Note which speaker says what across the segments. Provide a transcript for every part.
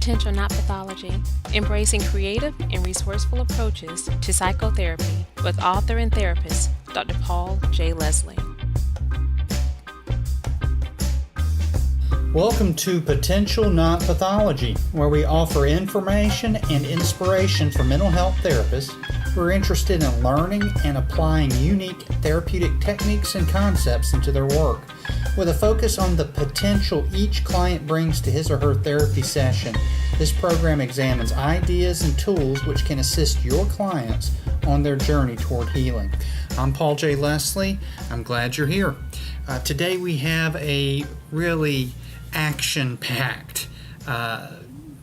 Speaker 1: Potential Not Pathology, embracing creative and resourceful approaches to psychotherapy with author and therapist Dr. Paul J. Leslie.
Speaker 2: Welcome to Potential Not Pathology, where we offer information and inspiration for mental health therapists who are interested in learning and applying unique therapeutic techniques and concepts into their work, with a focus on the potential each client brings to his or her therapy session. This program examines ideas and tools which can assist your clients on their journey toward healing. I'm Paul J. Leslie. I'm glad you're here. Today we have a really action-packed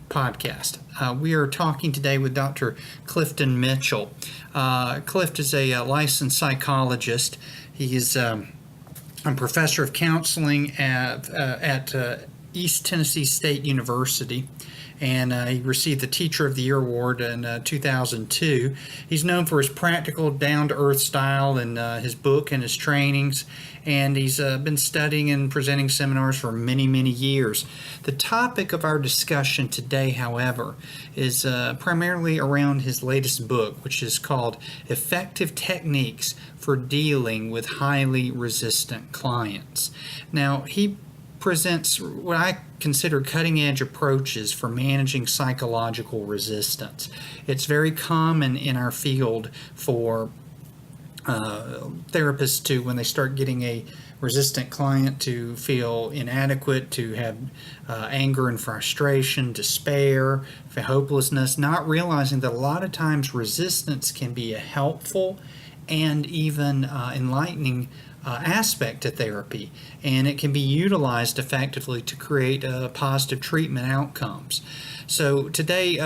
Speaker 2: podcast. We are talking today with Dr. Clifton Mitchell. Clift is a licensed psychologist. He is a professor of counseling at East Tennessee State University, and he received the Teacher of the Year Award in 2002. He's known for his practical, down-to-earth style and his book and his trainings, and he's been studying and presenting seminars for many, many years. The topic of our discussion today, however, is primarily around his latest book, which is called Effective Techniques for Dealing with Highly Resistant Clients. Now, he presents what I consider cutting-edge approaches for managing psychological resistance. It's very common in our field for therapists to, when they start getting a resistant client, to feel inadequate, to have anger and frustration, despair, hopelessness, not realizing that a lot of times resistance can be a helpful and even enlightening aspect to therapy, and it can be utilized effectively to create positive treatment outcomes. So today,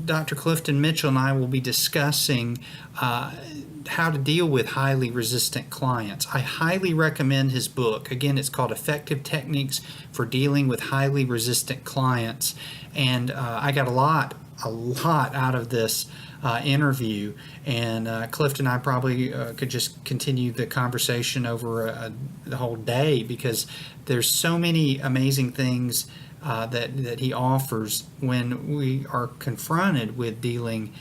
Speaker 2: Dr. Clifton Mitchell and I will be discussing how to deal with highly resistant clients. I highly recommend his book. Again, it's called Effective Techniques for Dealing with Highly Resistant Clients, and I got a lot out of this interview, and Clift and I probably could just continue the conversation over the whole day, because there's so many amazing things that he offers when we are confronted with dealing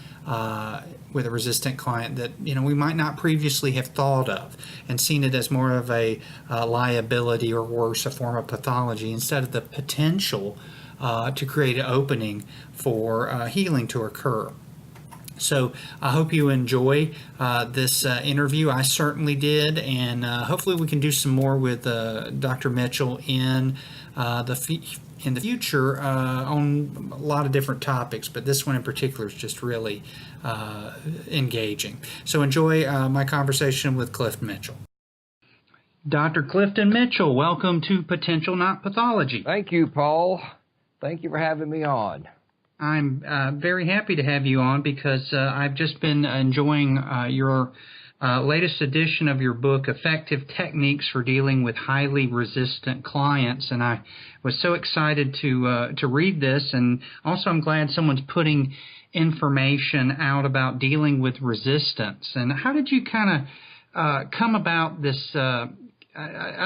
Speaker 2: with a resistant client that we might not previously have thought of and seen it as more of a liability, or worse, a form of pathology, instead of the potential to create an opening for healing to occur. So I hope you enjoy this interview. I certainly did, and hopefully we can do some more with Dr. Mitchell in the future on a lot of different topics, but this one in particular is just really engaging. So enjoy my conversation with Clifton Mitchell. Dr. Clifton Mitchell, welcome to Potential Not Pathology.
Speaker 3: Thank you, Paul. Thank you for having me on.
Speaker 2: I'm very happy to have you on, because I've just been enjoying your latest edition of your book, Effective Techniques for Dealing with Highly Resistant Clients, and I was so excited to read this, and also I'm glad someone's putting information out about dealing with resistance. And how did you kind of come about this? I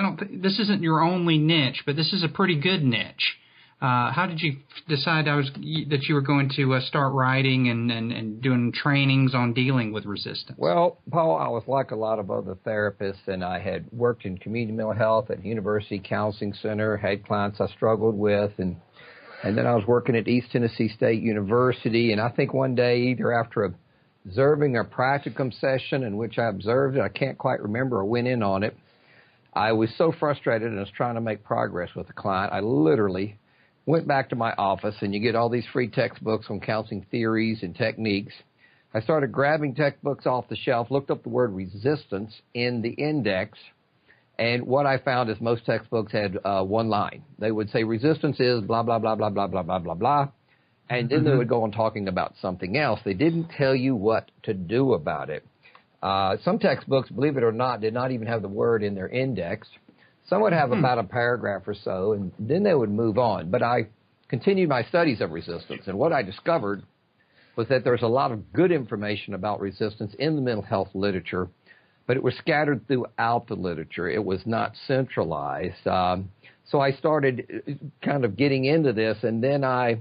Speaker 2: don't think this isn't your only niche, but this is a pretty good niche. How did you decide that you were going to start writing and doing trainings on dealing with resistance?
Speaker 3: Well, Paul, I was like a lot of other therapists, and I had worked in community mental health at University Counseling Center, had clients I struggled with, and then I was working at East Tennessee State University, and I think one day, either after observing a practicum session in which I observed it, I can't quite remember, or went in on it, I was so frustrated and was trying to make progress with the client, I literally went back to my office, and you get all these free textbooks on counseling theories and techniques. I started grabbing textbooks off the shelf, looked up the word resistance in the index, and what I found is most textbooks had one line. They would say resistance is blah, blah, blah, blah, blah, blah, blah, blah, blah, and then they would go on talking about something else. They didn't tell you what to do about it. Some textbooks, believe it or not, did not even have the word in their index. Some would have about a paragraph or so, and then they would move on. But I continued my studies of resistance, and what I discovered was that there's a lot of good information about resistance in the mental health literature, but it was scattered throughout the literature. It was not centralized. So I started kind of getting into this, and then I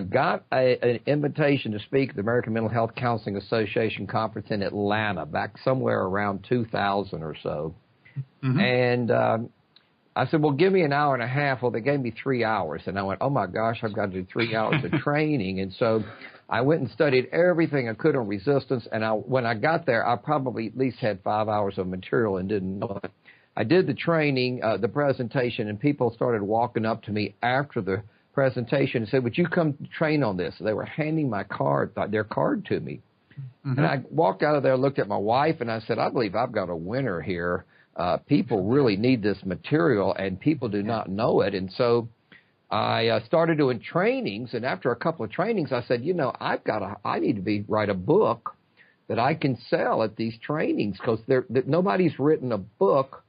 Speaker 3: got an invitation to speak at the American Mental Health Counseling Association conference in Atlanta back somewhere around 2000 or so. Mm-hmm. And I said, well, give me an hour and a half. Well, they gave me 3 hours. And I went, oh, my gosh, I've got to do 3 hours of training. And so I went and studied everything I could on resistance. And when I got there, I probably at least had 5 hours of material and didn't know it. I did the training, the presentation, and people started walking up to me after the presentation and said, would you come train on this? So they were handing their card to me. Mm-hmm. And I walked out of there, looked at my wife, and I said, I believe I've got a winner here. People really need this material, and people do not know it. And so I started doing trainings, and after a couple of trainings, I said, I need to write a book that I can sell at these trainings, because nobody's written a book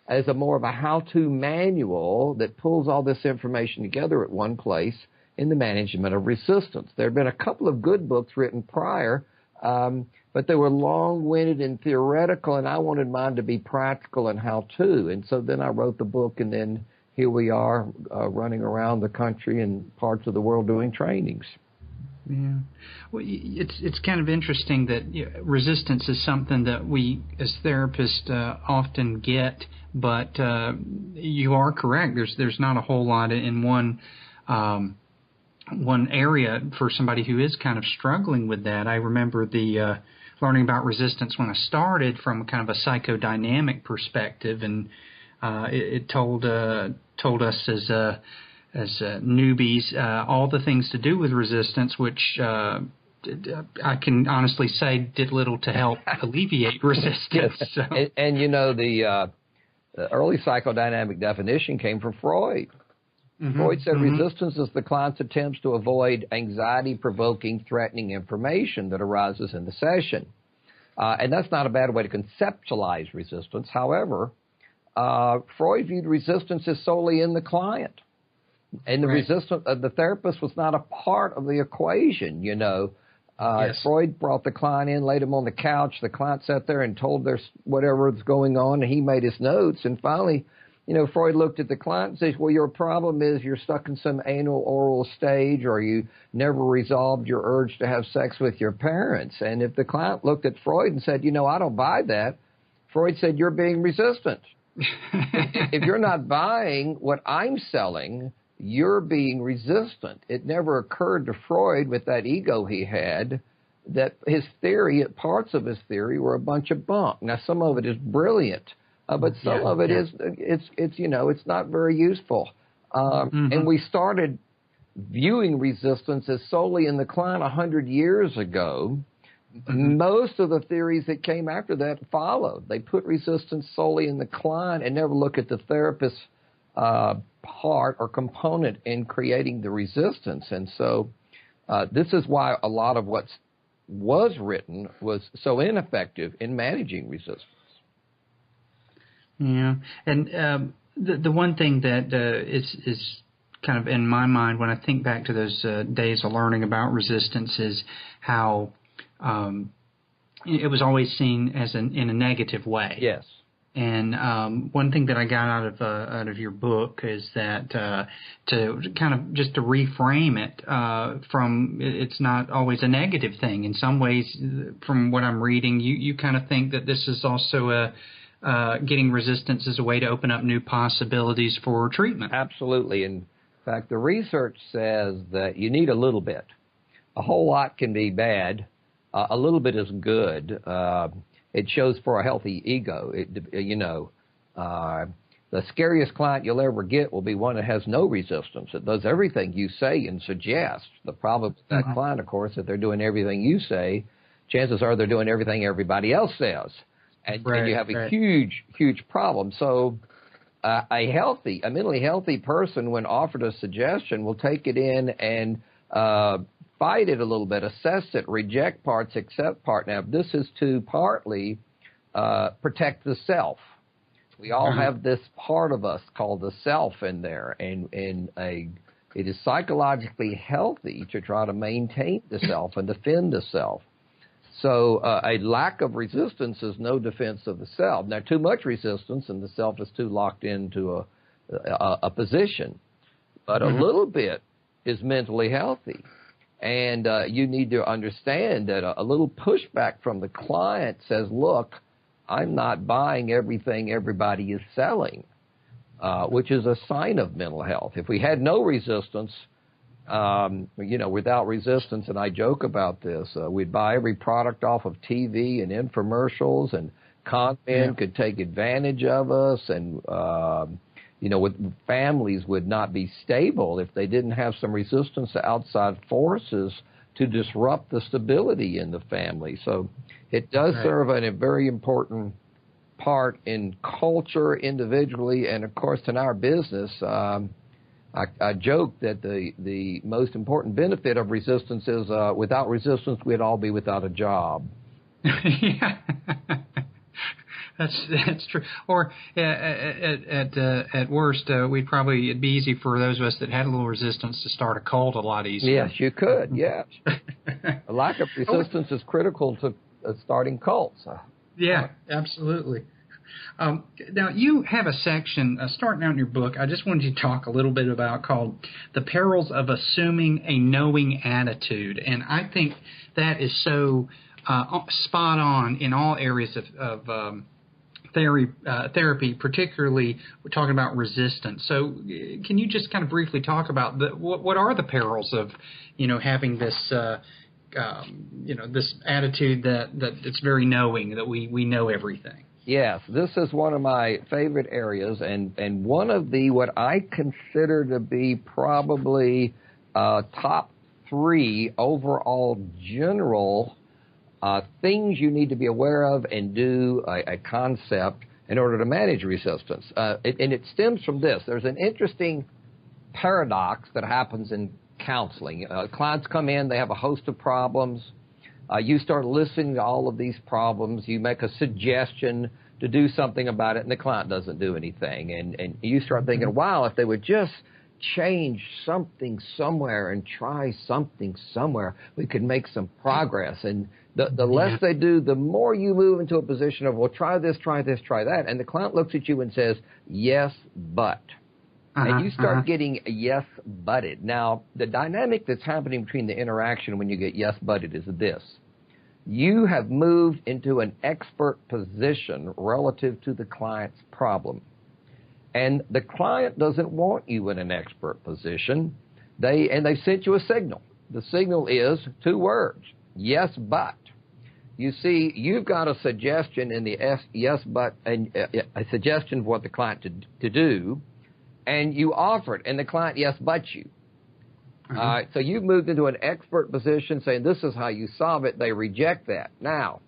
Speaker 3: as more of a how-to manual that pulls all this information together at one place in the management of resistance. There have been a couple of good books written prior, but they were long-winded and theoretical, and I wanted mine to be practical and how-to. And so then I wrote the book, and then here we are running around the country and parts of the world doing trainings.
Speaker 2: Yeah. Well, it's kind of interesting that resistance is something that we as therapists often get, but you are correct. There's not a whole lot in one area for somebody who is kind of struggling with that. I remember learning about resistance when I started from kind of a psychodynamic perspective, and it told us as newbies all the things to do with resistance, which I can honestly say did little to help alleviate resistance.
Speaker 3: Yes.
Speaker 2: So.
Speaker 3: And the early psychodynamic definition came from Freud. Mm-hmm. Freud said resistance is the client's attempts to avoid anxiety-provoking, threatening information that arises in the session. And that's not a bad way to conceptualize resistance. However, Freud viewed resistance as solely in the client. And the resistance, the therapist was not a part of the equation, Yes. Freud brought the client in, laid him on the couch. The client sat there and told whatever was going on, and he made his notes. And finally, Freud looked at the client and says, well, your problem is you're stuck in some anal oral stage, or you never resolved your urge to have sex with your parents. And if the client looked at Freud and said, I don't buy that, Freud said, you're being resistant. If you're not buying what I'm selling, you're being resistant. It never occurred to Freud, with that ego he had, that his theory, parts of his theory, were a bunch of bunk. Now, some of it is brilliant, but some of it is, it's not very useful. And we started viewing resistance as solely in the client 100 years ago. Mm-hmm. Most of the theories that came after that followed. They put resistance solely in the client and never look at the therapist's part or component in creating the resistance. And so this is why a lot of what was written was so ineffective in managing resistance.
Speaker 2: Yeah, and the one thing that is kind of in my mind when I think back to those days of learning about resistance is how it was always seen as in a negative way.
Speaker 3: Yes.
Speaker 2: And one thing that I got out of your book is that to kind of just to reframe it from it's not always a negative thing. In some ways, from what I'm reading, you kind of think that this is also getting resistance as a way to open up new possibilities for treatment.
Speaker 3: Absolutely. In fact, the research says that you need a little bit. A whole lot can be bad. A little bit is good. It shows for a healthy ego. The scariest client you'll ever get will be one that has no resistance. It does everything you say and suggest. The problem with that client, of course, if they're doing everything you say, chances are they're doing everything everybody else says. And you have a huge, huge problem. So a mentally healthy person, when offered a suggestion, will take it in and fight it a little bit, assess it, reject parts, accept part. Now, this is to partly protect the self. We all have this part of us called the self in there, and it is psychologically healthy to try to maintain the self and defend the self. So a lack of resistance is no defense of the self. Now, too much resistance and the self is too locked into a position. But a little bit is mentally healthy. And you need to understand that a little pushback from the client says, look, I'm not buying everything everybody is selling, which is a sign of mental health. If we had no resistance, without resistance, and I joke about this, we'd buy every product off of TV and infomercials, and content could take advantage of us, and families would not be stable if they didn't have some resistance to outside forces to disrupt the stability in the family. So it does serve a very important part in culture individually, and of course in our business. I joke that the most important benefit of resistance is without resistance we'd all be without a job.
Speaker 2: Yeah. That's true. Or at worst, it'd be easy for those of us that had a little resistance to start a cult a lot easier.
Speaker 3: Yes, you could. Yes, a lack of resistance is critical to starting cults.
Speaker 2: Yeah, absolutely. Now you have a section starting out in your book. I just wanted you to talk a little bit about called "The Perils of Assuming a Knowing Attitude," and I think that is so spot on in all areas of therapy, particularly we're talking about resistance. So can you just kind of briefly talk about what are the perils of, having this, this attitude that it's very knowing, that we know everything?
Speaker 3: Yes, this is one of my favorite areas, and one of what I consider to be probably top 3 overall general things you need to be aware of and do a concept in order to manage resistance. And it stems from this. There's an interesting paradox that happens in counseling. Clients come in, they have a host of problems. You start listening to all of these problems. You make a suggestion to do something about it, and the client doesn't do anything. And you start thinking, wow, if they would just change something somewhere and try something somewhere, we could make some progress. And the less they do, the more you move into a position of, well, try this, try that. And the client looks at you and says, yes, but. And you start getting yes, butted. Now, the dynamic that's happening between the interaction when you get yes, butted is this. You have moved into an expert position relative to the client's problem. And the client doesn't want you in an expert position. They sent you a signal. The signal is 2 words, yes, but. You see, you've got a suggestion in the yes, but, and a suggestion of what the client to do, and you offer it, and the client yes, but you. All right, so you've moved into an expert position saying this is how you solve it. They reject that. Now,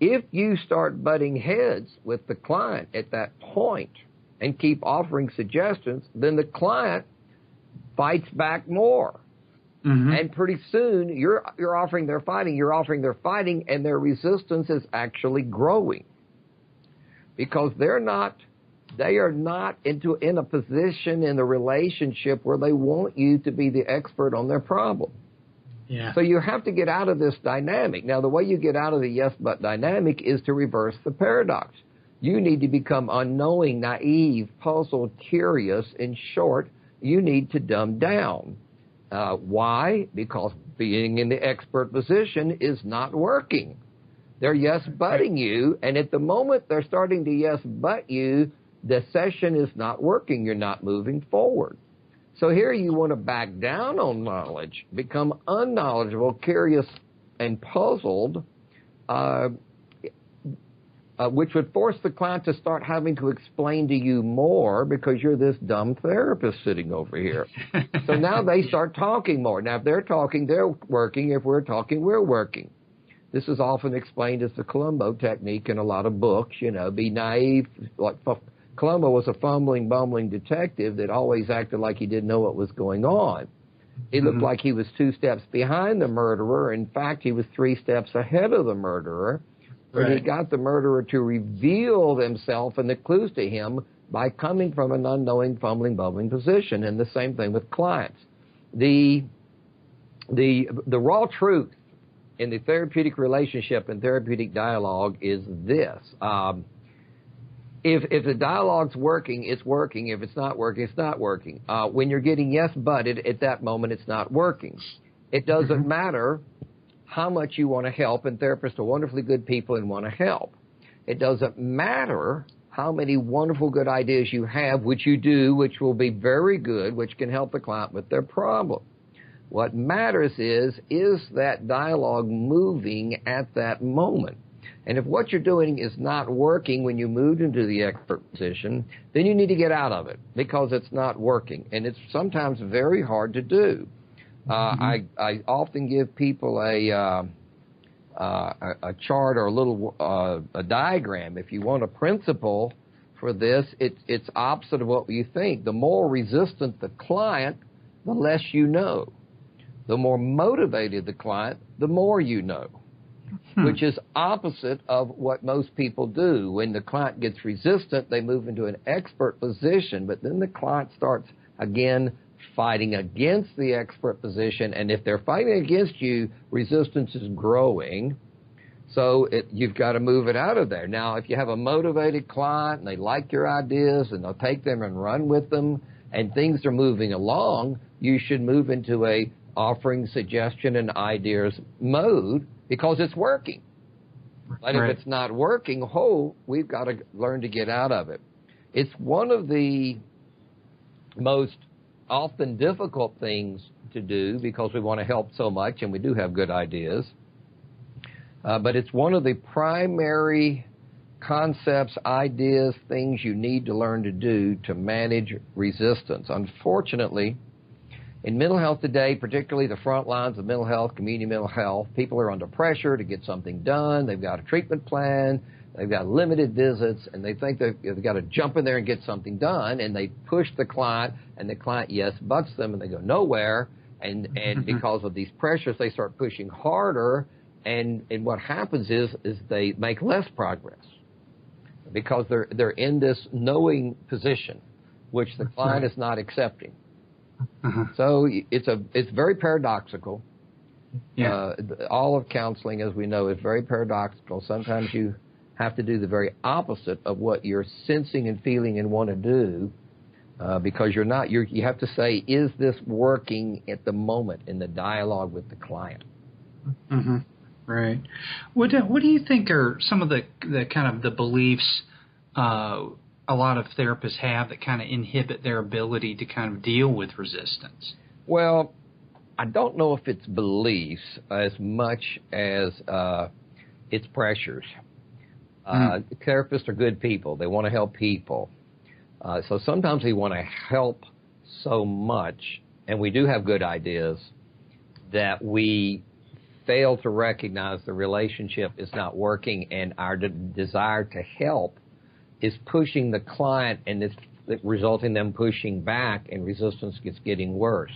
Speaker 3: if you start butting heads with the client at that point and keep offering suggestions, then the client fights back more. And pretty soon you're offering their fighting, and their resistance is actually growing because they are not in a position in the relationship where they want you to be the expert on their problem. Yeah. So you have to get out of this dynamic. Now, the way you get out of the yes but dynamic is to reverse the paradox. You need to become unknowing, naive, puzzled, curious. In short, you need to dumb down. Why? Because being in the expert position is not working. They're yes butting you, and at the moment they're starting to yes but you, the session is not working. You're not moving forward. So here you want to back down on knowledge, become unknowledgeable, curious, and puzzled, which would force the client to start having to explain to you more because you're this dumb therapist sitting over here. So now they start talking more. Now, if they're talking, they're working. If we're talking, we're working. This is often explained as the Columbo technique in a lot of books, be naive. Like Columbo was a fumbling, bumbling detective that always acted like he didn't know what was going on. He looked like he was 2 steps behind the murderer. In fact, he was 3 steps ahead of the murderer. But he got the murderer to reveal themselves and the clues to him by coming from an unknowing, fumbling, bumbling position. And the same thing with clients. The raw truth in the therapeutic relationship and therapeutic dialogue is this. if the dialogue's working, it's working. If it's not working, it's not working. When you're getting yes butted, at that moment, it's not working. It doesn't matter how much you want to help, and therapists are wonderfully good people and want to help. It doesn't matter how many wonderful good ideas you have, which you do, which will be very good, which can help the client with their problem. What matters is that dialogue moving at that moment? And if what you're doing is not working when you moved into the expert position, then you need to get out of it because it's not working. And it's sometimes very hard to do. I often give people a chart or a little a diagram. If you want a principle for this, it's opposite of what you think. The more resistant the client, the less you know. The more motivated the client, the more you know, which is opposite of what most people do. When the client gets resistant, they move into an expert position, but then the client starts, again, fighting against the expert position, and if they're fighting against you, resistance is growing, so you've got to move it out of there. Now, if you have a motivated client, and they like your ideas, and they'll take them and run with them, and things are moving along, you should move into a offering suggestion and ideas mode because it's working. But if it's not working, we've got to learn to get out of it. It's one of the most often difficult things to do because we want to help so much and we do have good ideas. But it's one of the primary concepts, ideas, things you need to learn to do to manage resistance. Unfortunately, in mental health today, particularly the front lines of mental health, community mental health, people are under pressure to get something done. They've got a treatment plan. They've got limited visits, and they think they've got to jump in there and get something done, and they push the client, and the client, yes, butts them, and they go nowhere. And because of these pressures, they start pushing harder, and what happens is they make less progress because they're in this knowing position, which the client is not accepting. So it's very paradoxical. Yeah. All of counseling, as we know, is very paradoxical. Sometimes you have to do the very opposite of what you're sensing and feeling and want to do because you have to say, is this working at the moment in the dialogue with the client?
Speaker 2: Mm-hmm. Right. What do you think are some of the kind of the beliefs a lot of therapists have that kind of inhibit their ability to kind of deal with resistance?
Speaker 3: Well, I don't know if it's beliefs as much as it's pressures. Therapists are good people. They want to help people. So sometimes we want to help so much, and we do have good ideas, that we fail to recognize the relationship is not working, and our desire to help is pushing the client, and it's resulting in them pushing back, and resistance gets getting worse.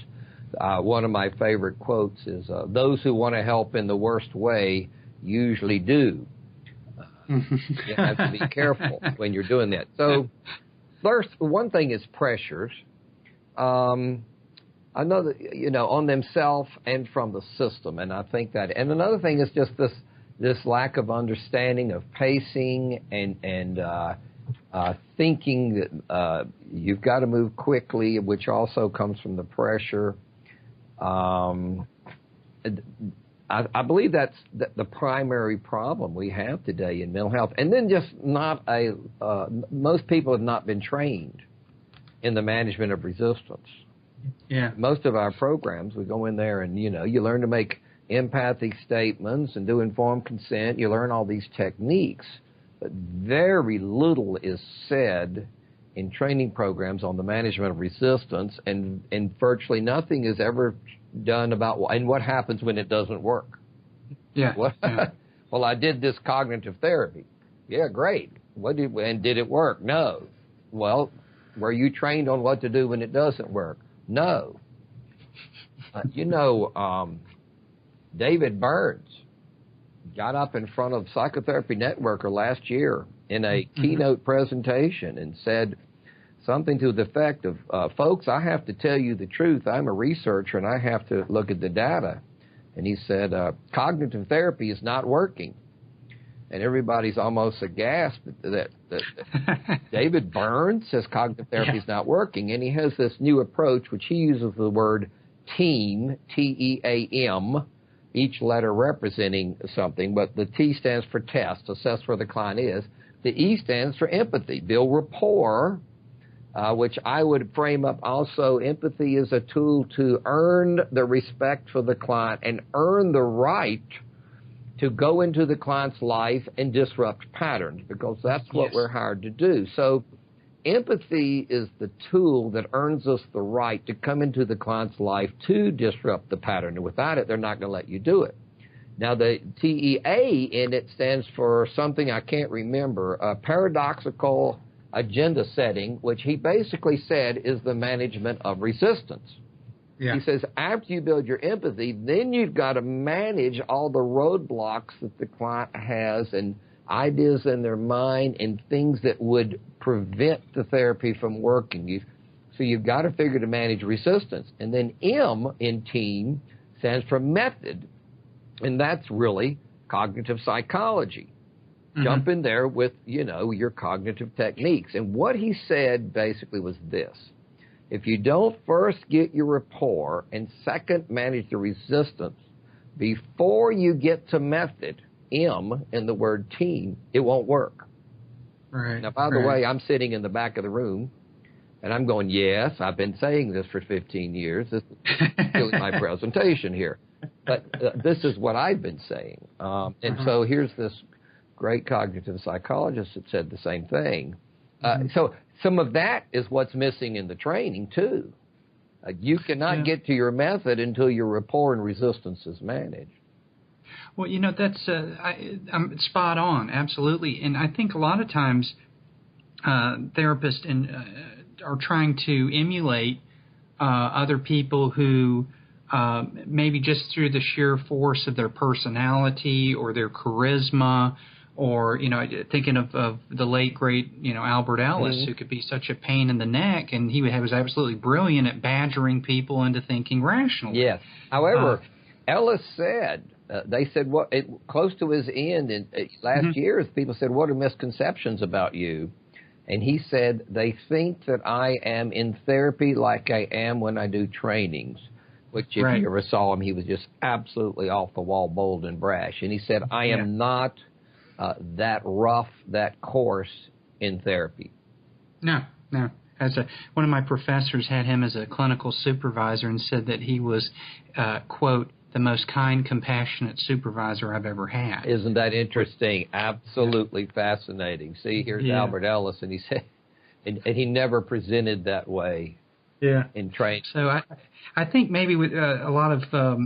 Speaker 3: One of my favorite quotes is, those who want to help in the worst way usually do. You have to be careful when you're doing that. So first, one thing is pressures. Another, on themselves and from the system, and I think that. And another thing is just this lack of understanding of pacing and thinking that you've got to move quickly, which also comes from the pressure. I believe that's the primary problem we have today in mental health. And then just most people have not been trained in the management of resistance. Yeah. Most of our programs, we go in there and, you learn to make empathic statements and do informed consent. You learn all these techniques, but very little is said in training programs on the management of resistance, and virtually nothing is ever done about what happens when it doesn't work. Yeah. Well, I did this cognitive therapy. Yeah, great. Did it work? No. Well, were you trained on what to do when it doesn't work? No. David Burns got up in front of Psychotherapy Networker last year in a keynote presentation and said something to the effect of, folks, I have to tell you the truth. I'm a researcher and I have to look at the data. And he said, cognitive therapy is not working. and everybody's almost aghast that David Burns says cognitive therapy is not working, and he has this new approach, which he uses the word TEAM, T-E-A-M, each letter representing something, but the T stands for test, assess where the client is. The E stands for empathy, build rapport, which I would frame up also. Empathy is a tool to earn the respect for the client and earn the right to go into the client's life and disrupt patterns, because that's what we're hired to do. So empathy is the tool that earns us the right to come into the client's life to disrupt the pattern. And without it, they're not going to let you do it. Now, the TEA in it stands for something I can't remember, paradoxical agenda setting, which he basically said is the management of resistance. Yeah. He says after you build your empathy, then you've got to manage all the roadblocks that the client has and ideas in their mind and things that would prevent the therapy from working. So you've got to figure to manage resistance. And then M in TEAM stands for method, and that's really cognitive psychology. Mm-hmm. Jump in there with, your cognitive techniques. And what he said basically was this. If you don't first get your rapport and second manage the resistance before you get to method, M in the word team, it won't work.
Speaker 2: Right.
Speaker 3: Now, by the way, I'm sitting in the back of the room, and I'm going, yes, I've been saying this for 15 years. This is really my presentation here. But this is what I've been saying. And so here's this great cognitive psychologist that said the same thing. So some of that is what's missing in the training, too. You cannot get to your method until your rapport and resistance is managed.
Speaker 2: Well, that's I'm spot on, absolutely. And I think a lot of times therapists are trying to emulate other people who maybe just through the sheer force of their personality or their charisma, or, thinking of the late, great, Albert Ellis, who could be such a pain in the neck, and he was absolutely brilliant at badgering people into thinking rationally.
Speaker 3: Yes. However, Ellis said, they said, close to his end in last year, people said, what are misconceptions about you? And he said, they think that I am in therapy like I am when I do trainings, which if you ever saw him, he was just absolutely off the wall, bold and brash. And he said, I am not that rough, that coarse in therapy. No. One of my professors had him as a clinical supervisor and said that he was, quote, the most kind, compassionate supervisor I've ever had. Isn't that interesting? Absolutely fascinating. See, here's Albert Ellis, and he said, and he never presented that way in training. So I think maybe with a lot of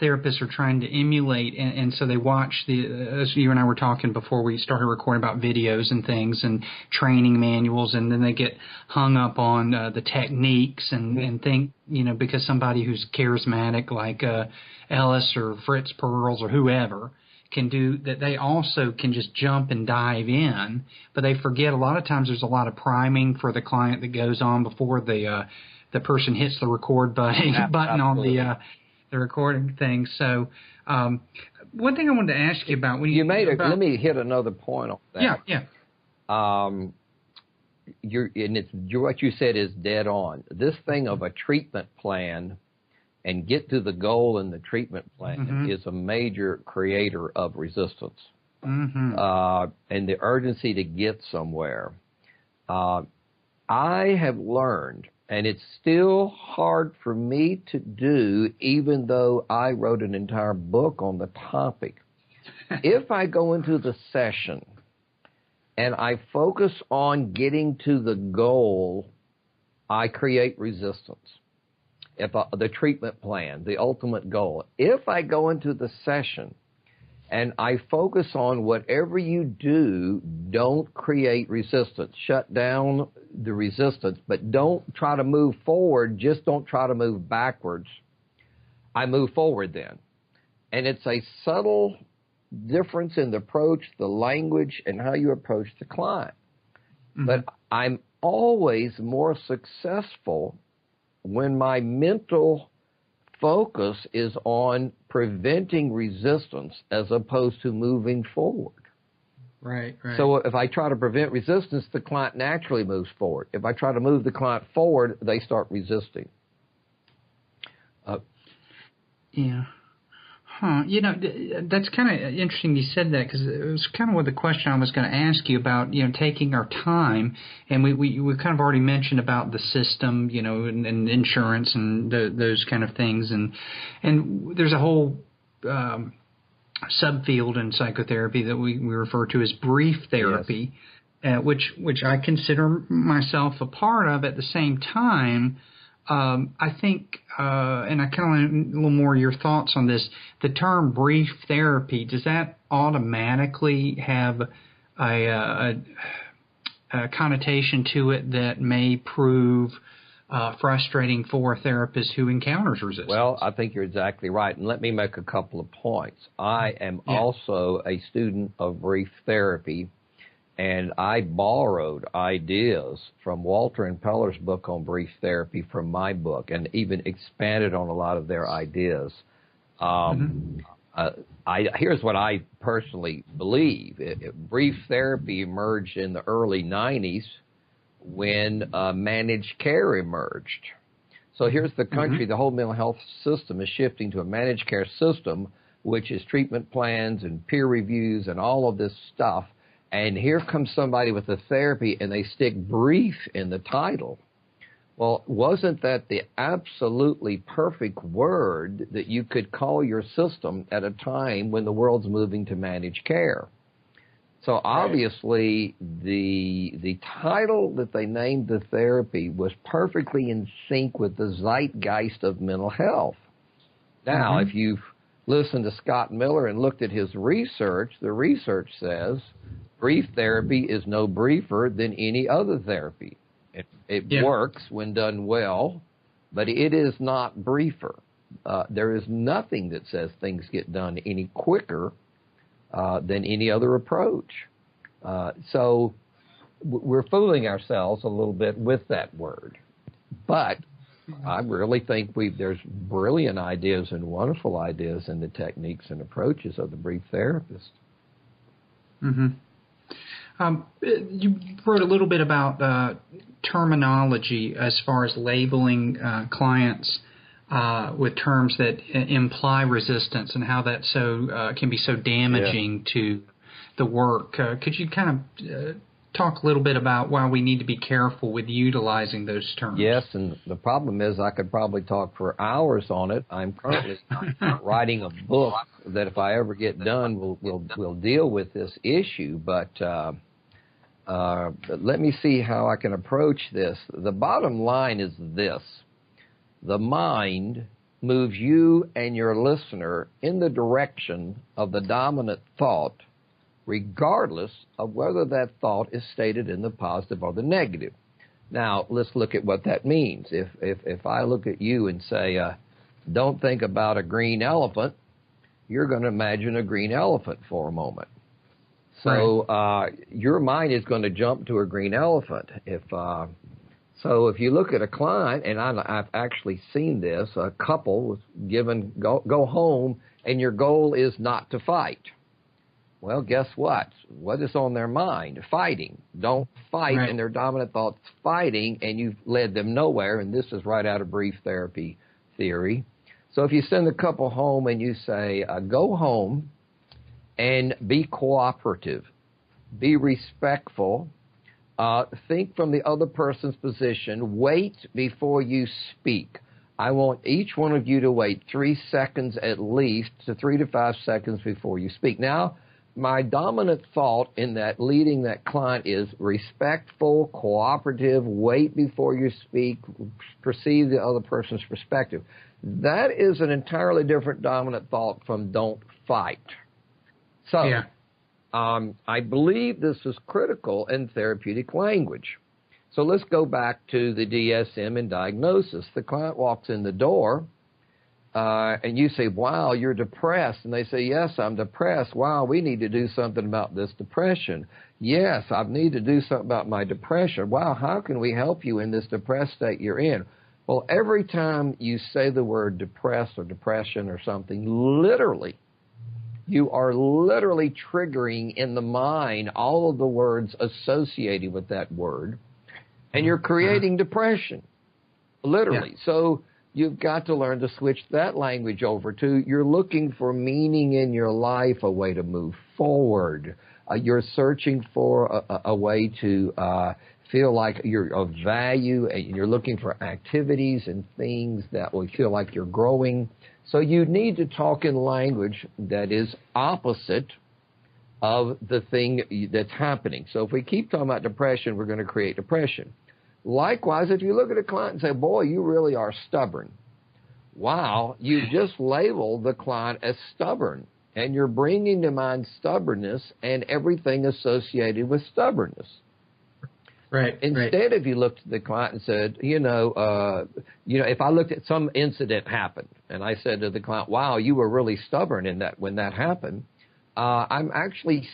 Speaker 3: therapists are trying to emulate, and so they watch as you and I were talking before we started recording about videos and things and training manuals, and then they get hung up on the techniques and think, because somebody who's charismatic like Ellis or Fritz Perls or whoever can do that, they also can just jump and dive in, but they forget a lot of times there's a lot of priming for the client that goes on before the person hits the record button on the recording thing. So one thing I wanted to ask you about, let me hit another point on that. What you said is dead on. This thing of a treatment plan and get to the goal in the treatment plan is a major creator of resistance and the urgency to get somewhere. I have learned, and it's still hard for me to do, even though I wrote an entire book on the topic. If I go into the session and I focus on getting to the goal, I create resistance. The treatment plan, the ultimate goal. If I go into the session and I focus on whatever you do, don't create resistance. Shut down the resistance, but don't try to move forward. Just don't try to move backwards. I move forward then. And it's a subtle difference in the approach, the language, and how you approach the client. But I'm always more successful when my mental focus is on preventing resistance as opposed to moving forward.
Speaker 2: Right, right.
Speaker 3: So if I try to prevent resistance, the client naturally moves forward. If I try to move the client forward, they start resisting.
Speaker 2: Yeah. Huh. You know, that's kind of interesting you said that, because it was kind of what the question I was going to ask you about, you know, taking our time. And we kind of already mentioned about the system, you know, and insurance and those kind of things. And there's a whole subfield in psychotherapy that we refer to as brief therapy, yes. Which I consider myself a part of. At the same time, I think, and I kind of want a little more of your thoughts on this, the term brief therapy, does that automatically have a connotation to it that may prove frustrating for a therapist who encounters resistance?
Speaker 3: Well, I think you're exactly right. And let me make a couple of points. I am also a student of brief therapy, and I borrowed ideas from Walter and Peller's book on brief therapy from my book, and even expanded on a lot of their ideas. Here's what I personally believe. Brief therapy emerged in the early 90s when managed care emerged. So here's the country, the whole mental health system is shifting to a managed care system, which is treatment plans and peer reviews and all of this stuff. And here comes somebody with a therapy, and they stick brief in the title. Well, wasn't that the absolutely perfect word that you could call your system at a time when the world's moving to managed care? So obviously, the title that they named the therapy was perfectly in sync with the zeitgeist of mental health. Now, if you've listened to Scott Miller and looked at his research, the research says brief therapy is no briefer than any other therapy. It works when done well, but it is not briefer. There is nothing that says things get done any quicker than any other approach. So we're fooling ourselves a little bit with that word. But I really think there's brilliant ideas and wonderful ideas in the techniques and approaches of the brief therapist.
Speaker 2: You wrote a little bit about terminology as far as labeling clients with terms that imply resistance, and how that can be so damaging to the work. Could you kind of talk a little bit about why we need to be careful with utilizing those terms?
Speaker 3: Yes, and the problem is I could probably talk for hours on it. I'm currently writing a book that, if I ever get done, will deal with this issue. But let me see how I can approach this. The bottom line is this. The mind moves you and your listener in the direction of the dominant thought, regardless of whether that thought is stated in the positive or the negative. Now, let's look at what that means. If I look at you and say, don't think about a green elephant, you're going to imagine a green elephant for a moment. So your mind is going to jump to a green elephant. So if you look at a client, and I've actually seen this, a couple was given, go home, and your goal is not to fight. Well, guess what? What is on their mind? Fighting. Don't fight, and their dominant thought's fighting, and you've led them nowhere, and this is right out of brief therapy theory. So if you send the couple home and you say, go home and be cooperative, be respectful, think from the other person's position, wait before you speak. I want each one of you to wait 3 seconds at least, to 3 to 5 seconds before you speak. Now, my dominant thought in that leading that client is respectful, cooperative, wait before you speak, perceive the other person's perspective. That is an entirely different dominant thought from don't fight. So, I believe this is critical in therapeutic language. So let's go back to the DSM and diagnosis. The client walks in the door, and you say, wow, you're depressed. And they say, yes, I'm depressed. Wow, we need to do something about this depression. Yes, I need to do something about my depression. Wow, how can we help you in this depressed state you're in? Well, every time you say the word depressed or depression or something, literally, you are literally triggering in the mind all of the words associated with that word, and you're creating depression, literally.
Speaker 2: Yeah.
Speaker 3: So you've got to learn to switch that language over to you're looking for meaning in your life, a way to move forward. You're searching for a way to feel like you're of value, and you're looking for activities and things that will feel like you're growing. So you need to talk in language that is opposite of the thing that's happening. So if we keep talking about depression, we're going to create depression. Likewise, if you look at a client and say, boy, you really are stubborn. Wow, you just labeled the client as stubborn, and you're bringing to mind stubbornness and everything associated with stubbornness.
Speaker 2: Right.
Speaker 3: Instead, if you looked at the client and said, if I looked at some incident happened, and I said to the client, wow, you were really stubborn in that when that happened, I'm actually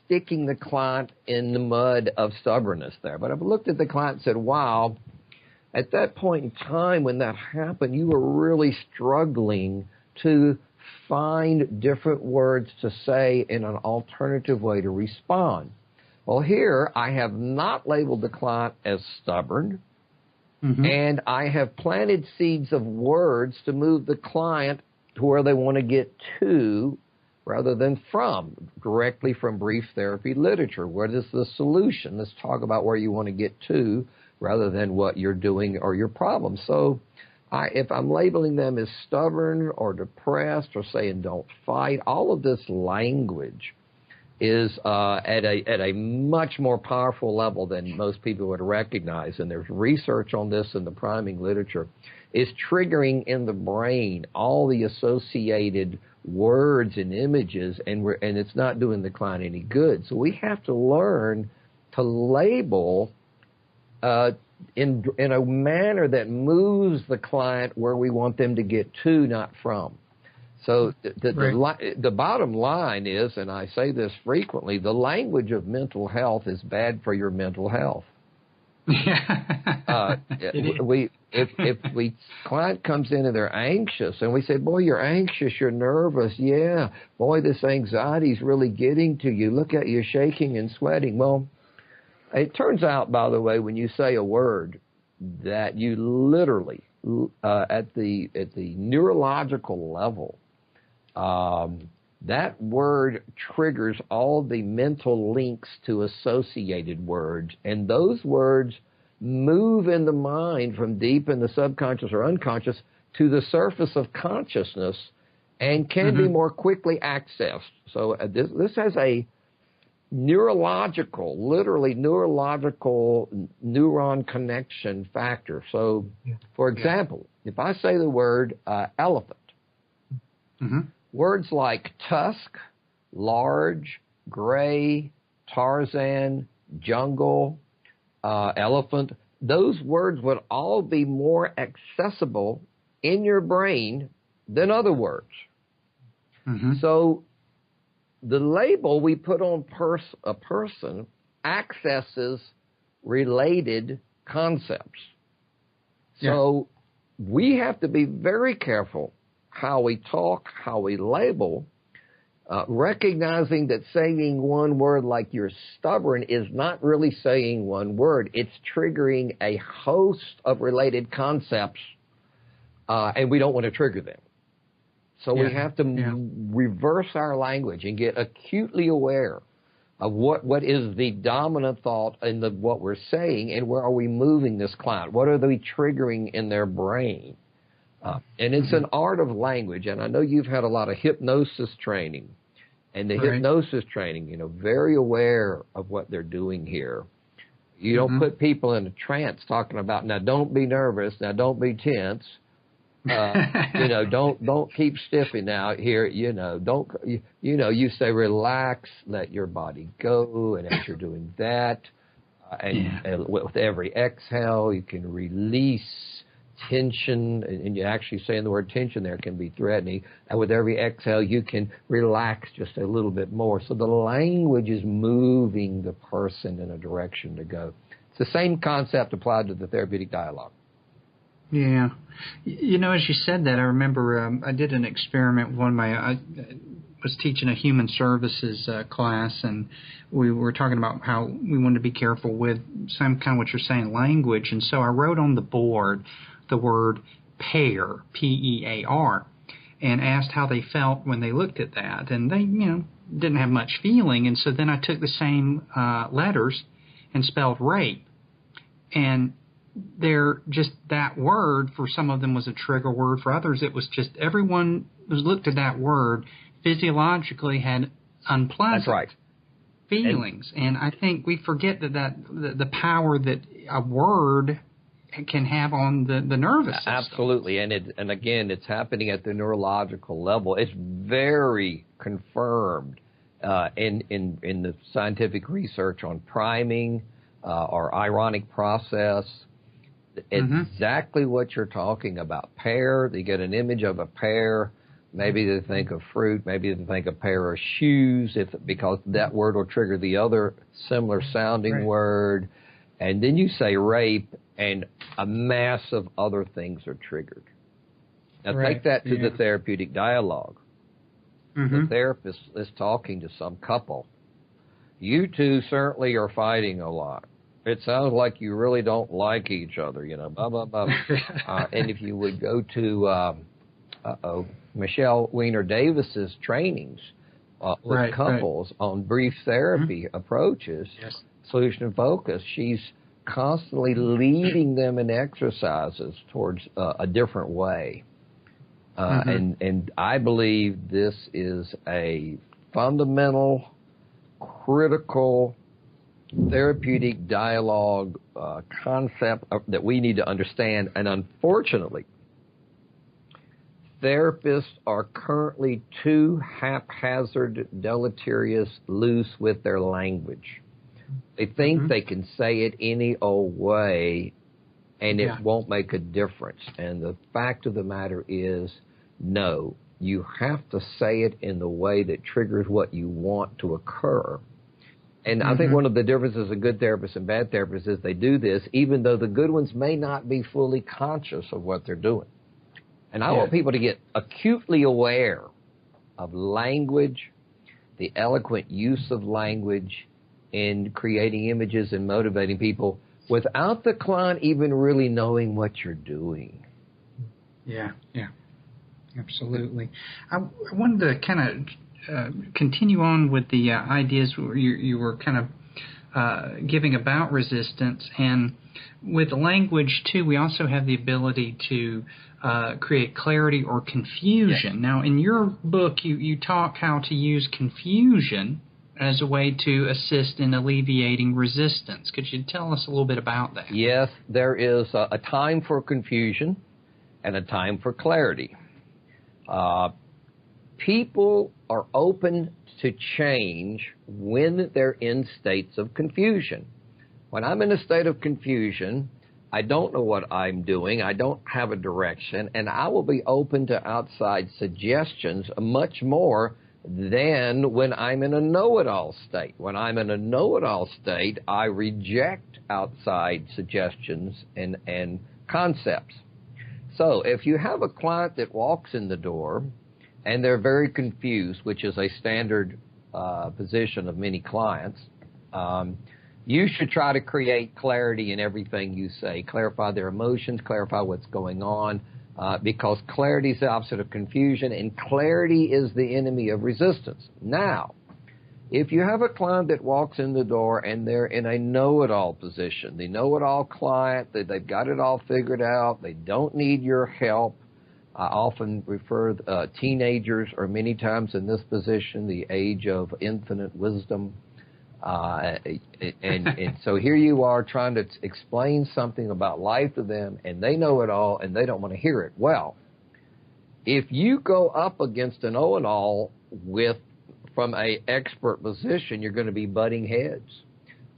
Speaker 3: sticking the client in the mud of stubbornness there. But if I looked at the client and said, wow, at that point in time when that happened, you were really struggling to find different words to say in an alternative way to respond. Well, here I have not labeled the client as stubborn, and I have planted seeds of words to move the client to where they want to get to rather than from, directly from brief therapy literature. What is the solution? Let's talk about where you want to get to rather than what you're doing or your problem. So if I'm labeling them as stubborn or depressed or saying don't fight, all of this language is at a much more powerful level than most people would recognize. And there's research on this in the priming literature. Is triggering in the brain all the associated words and images, and it's not doing the client any good. So we have to learn to label in a manner that moves the client where we want them to get to, not from. So the bottom line is, and I say this frequently, the language of mental health is bad for your mental health. If client comes in and they're anxious, and we say, boy, you're anxious, you're nervous, yeah, boy, this anxiety is really getting to you. Look at you shaking and sweating. Well, it turns out, by the way, when you say a word that you literally, at the neurological level, that word triggers all the mental links to associated words, and those words move in the mind from deep in the subconscious or unconscious to the surface of consciousness and can be more quickly accessed. So this has a literally neurological neuron connection factor. So, for example, if I say the word elephant, words like tusk, large, gray, Tarzan, jungle, elephant, those words would all be more accessible in your brain than other words. So the label we put on a person accesses related concepts. So we have to be very careful how we talk, how we label, recognizing that saying one word like you're stubborn is not really saying one word. It's triggering a host of related concepts, and we don't want to trigger them. So we have to reverse our language and get acutely aware of what is the dominant thought in what we're saying, and where are we moving this client? What are they triggering in their brain? And it's an art of language, and I know you've had a lot of hypnosis training, and the hypnosis training, very aware of what they're doing here. You don't put people in a trance talking about, now don't be nervous, now don't be tense, don't keep stiffing out here, you say relax, let your body go, and as you're doing that, and with every exhale, you can release tension, and you're actually saying the word tension there can be threatening, and with every exhale you can relax just a little bit more. So the language is moving the person in a direction to go. It's the same concept applied to the therapeutic dialogue.
Speaker 2: Yeah. As you said that, I remember I did an experiment with I was teaching a human services class, and we were talking about how we wanted to be careful with some kind of what you're saying, language. And so I wrote on the board the word pair, P-E-A-R, and asked how they felt when they looked at that. And they, didn't have much feeling. And so then I took the same letters and spelled rape. And they're just that word for some of them was a trigger word. For others, it was just everyone who looked at that word physiologically had unpleasant
Speaker 3: That's right.
Speaker 2: feelings. And I think we forget that the power that a word can have on the nervous system.
Speaker 3: Absolutely. And again, it's happening at the neurological level. It's very confirmed in the scientific research on priming or ironic process. Exactly what you're talking about. Pear, they get an image of a pear. Maybe they think of fruit. Maybe they think a pair of shoes, because that word will trigger the other similar sounding word. And then you say rape, and a mass of other things are triggered. Now take that to the therapeutic dialogue. The therapist is talking to some couple. You two certainly are fighting a lot. It sounds like you really don't like each other, blah, blah, blah. And if you would go to Michelle Weiner Davis's trainings with couples on brief therapy approaches, solution and focus, she's constantly leading them in exercises towards a different way. And I believe this is a fundamental, critical therapeutic dialogue concept that we need to understand. And unfortunately, therapists are currently too haphazard, deleterious, loose with their language. They think they can say it any old way and it won't make a difference. And the fact of the matter is, no, you have to say it in the way that triggers what you want to occur. And I think one of the differences of good therapists and bad therapists is they do this even though the good ones may not be fully conscious of what they're doing. And I want people to get acutely aware of language, the eloquent use of language in creating images and motivating people without the client even really knowing what you're doing.
Speaker 2: Yeah, absolutely. I wanted to kind of continue on with the ideas you were kind of giving about resistance. And with language, too, we also have the ability to create clarity or confusion. Now, in your book, you talk how to use confusion as a way to assist in alleviating resistance. Could you tell us a little bit about that?
Speaker 3: Yes, there is a time for confusion and a time for clarity. People are open to change when they're in states of confusion. When I'm in a state of confusion, I don't know what I'm doing, I don't have a direction, and I will be open to outside suggestions much more than when I'm in a know-it-all state. When I'm in a know-it-all state, I reject outside suggestions and concepts. So if you have a client that walks in the door and they're very confused, which is a standard position of many clients, you should try to create clarity in everything you say. Clarify their emotions, clarify what's going on, because clarity is the opposite of confusion, and clarity is the enemy of resistance. Now, if you have a client that walks in the door and they're in a know-it-all position, the know-it-all client, they've got it all figured out, they don't need your help. I often refer teenagers are many times in this position, the age of infinite wisdom. And so here you are trying to explain something about life to them, and they know it all, and they don't want to hear it. Well, if you go up against an know-it-all from a expert position, you're going to be butting heads.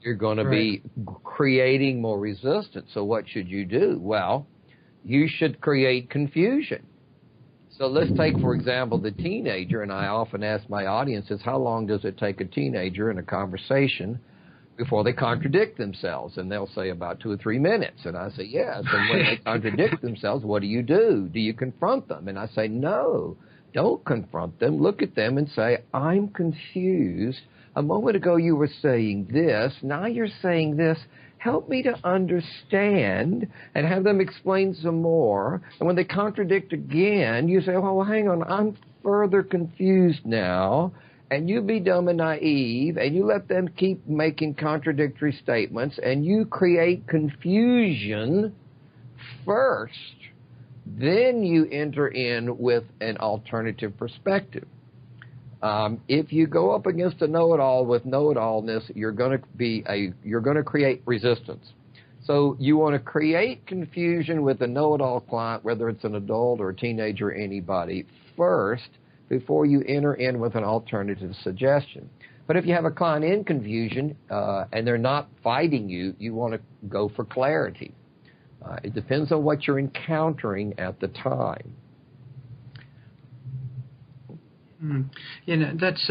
Speaker 3: You're going to be creating more resistance. So what should you do? Well, you should create confusion. So let's take, for example, the teenager, and I often ask my audiences, how long does it take a teenager in a conversation before they contradict themselves. And they'll say about 2 or 3 minutes. And I say, yes. And when they contradict themselves, what do? Do you confront them? And I say, no, don't confront them. Look at them and say, I'm confused. A moment ago you were saying this. Now you're saying this. Help me to understand, and have them explain some more. And when they contradict again, you say, oh, well, hang on, I'm further confused now. And you be dumb and naive, and you let them keep making contradictory statements, and you create confusion first. Then you enter in with an alternative perspective. If you go up against a know-it-all with know-it-allness, you're going to create resistance. So you want to create confusion with a know-it-all client, whether it's an adult or a teenager or anybody, first, before you enter in with an alternative suggestion. But if you have a client in confusion and they're not fighting you, you want to go for clarity. It depends on what you're encountering at the time.
Speaker 2: That's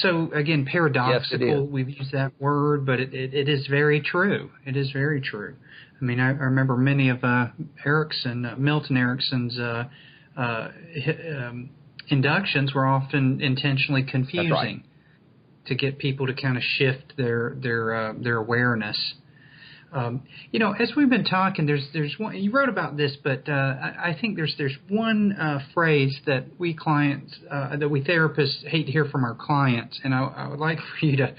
Speaker 2: so again, paradoxical.
Speaker 3: Yes, it is.
Speaker 2: We've used that word, but it is very true. It is very true. I mean, I remember many of Milton Erickson's inductions were often intentionally confusing.
Speaker 3: That's right.
Speaker 2: To get people to kind of shift their awareness. As we've been talking, there's one, you wrote about this, but I think there's one phrase that we therapists hate to hear from our clients, and I would like for you to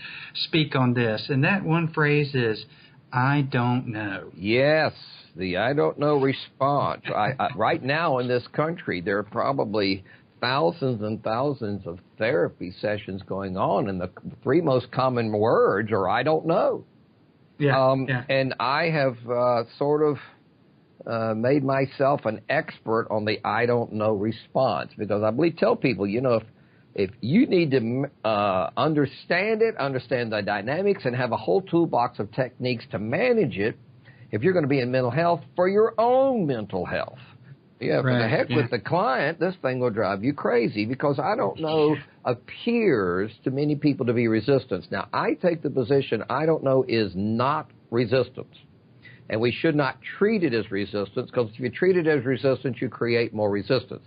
Speaker 2: speak on this. And that one phrase is, "I don't know."
Speaker 3: Yes, the "I don't know" response. Right now in this country, there are probably thousands and thousands of therapy sessions going on, and the 3 most common words are "I don't know." And I have made myself an expert on the "I don't know" response, because I tell people, if you need to understand it, understand the dynamics, and have a whole toolbox of techniques to manage it, if you're going to be in mental health, for your own mental health. Yeah, for the heck with the client, this thing will drive you crazy, because "I don't know" appears to many people to be resistance. Now, I take the position "I don't know" is not resistance. And we should not treat it as resistance, because if you treat it as resistance, you create more resistance.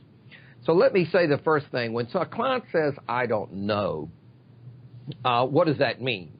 Speaker 3: So let me say the first thing. When a client says "I don't know," what does that mean?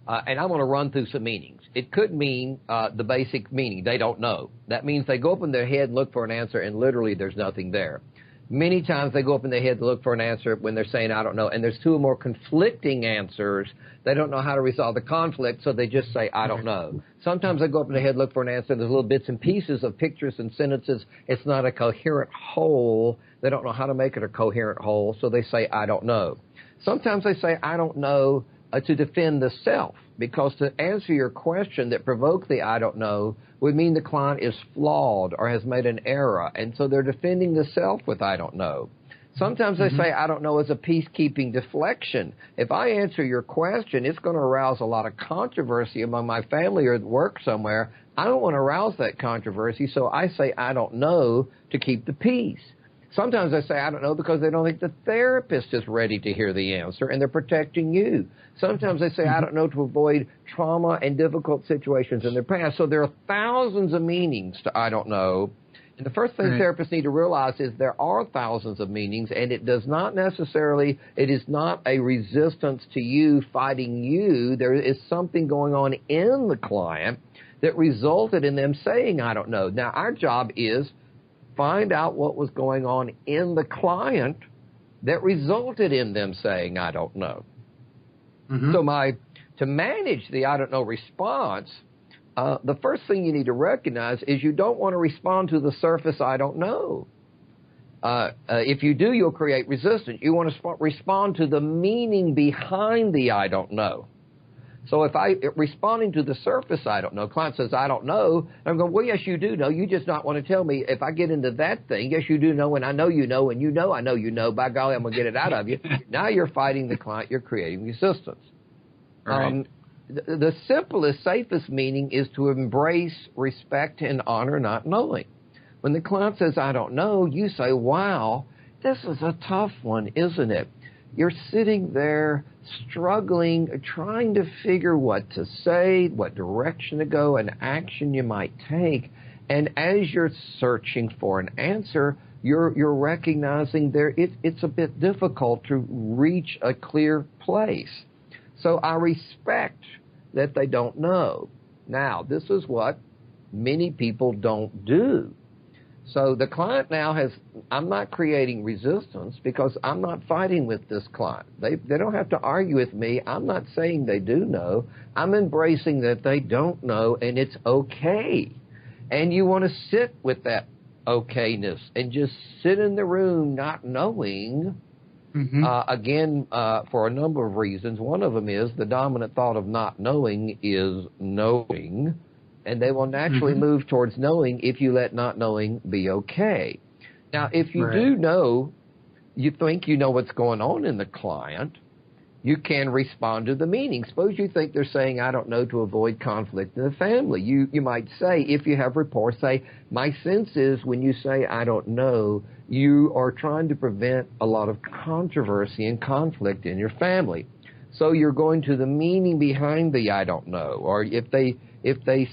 Speaker 3: And I'm going to run through some meanings. It could mean the basic meaning, they don't know. That means they go up in their head and look for an answer, and literally there's nothing there. Many times they go up in their head to look for an answer when they're saying "I don't know," and there's 2 or more conflicting answers. They don't know how to resolve the conflict, so they just say "I don't know." Sometimes they go up in their head, look for an answer, there's little bits and pieces of pictures and sentences. It's not a coherent whole. They don't know how to make it a coherent whole, so they say "I don't know." Sometimes they say "I don't know" to defend the self, because to answer your question that provoked the "I don't know" would mean the client is flawed or has made an error, and so they're defending the self with "I don't know." Sometimes they say "I don't know" as a peacekeeping deflection. If I answer your question, it's going to arouse a lot of controversy among my family or at work somewhere. I don't want to arouse that controversy, so I say "I don't know" to keep the peace. Sometimes they say "I don't know" because they don't think the therapist is ready to hear the answer, and they're protecting you. Sometimes they say "I don't know" to avoid trauma and difficult situations in their past. So there are thousands of meanings to "I don't know." And the first thing therapists need to realize is there are thousands of meanings, and it is not a resistance to you fighting you. There is something going on in the client that resulted in them saying "I don't know." Now, our job is find out what was going on in the client that resulted in them saying "I don't know." So to manage the "I don't know" response, the first thing you need to recognize is you don't want to respond to the surface "I don't know." If you do, you'll create resistance. You want to respond to the meaning behind the "I don't know." So if responding to the surface "I don't know," client says "I don't know," I'm going, well, yes, you do know. You just not want to tell me. If I get into that thing, yes, you do know, and I know you know, and you know I know you know. By golly, I'm going to get it out of you. Now you're fighting the client. You're creating resistance.
Speaker 2: Right.
Speaker 3: The simplest, safest meaning is to embrace, respect, and honor not knowing. When the client says "I don't know," you say, wow, this is a tough one, isn't it? you're sitting there struggling, trying to figure what to say, what direction to go, an action you might take. And as you're searching for an answer, you're recognizing it's a bit difficult to reach a clear place. So I respect that they don't know. Now, this is what many people don't do. So the client now I'm not creating resistance because I'm not fighting with this client. They don't have to argue with me. I'm not saying they do know. I'm embracing that they don't know, and it's okay. And you want to sit with that okayness and just sit in the room not knowing, again, for a number of reasons. One of them is the dominant thought of not knowing is knowing. And they will naturally move towards knowing if you let not knowing be okay. Now, if you do know, you think you know what's going on in the client, you can respond to the meaning. Suppose you think they're saying, I don't know, to avoid conflict in the family. You might say, if you have rapport, say, my sense is when you say I don't know, you are trying to prevent a lot of controversy and conflict in your family. So you're going to the meaning behind the I don't know. Or if they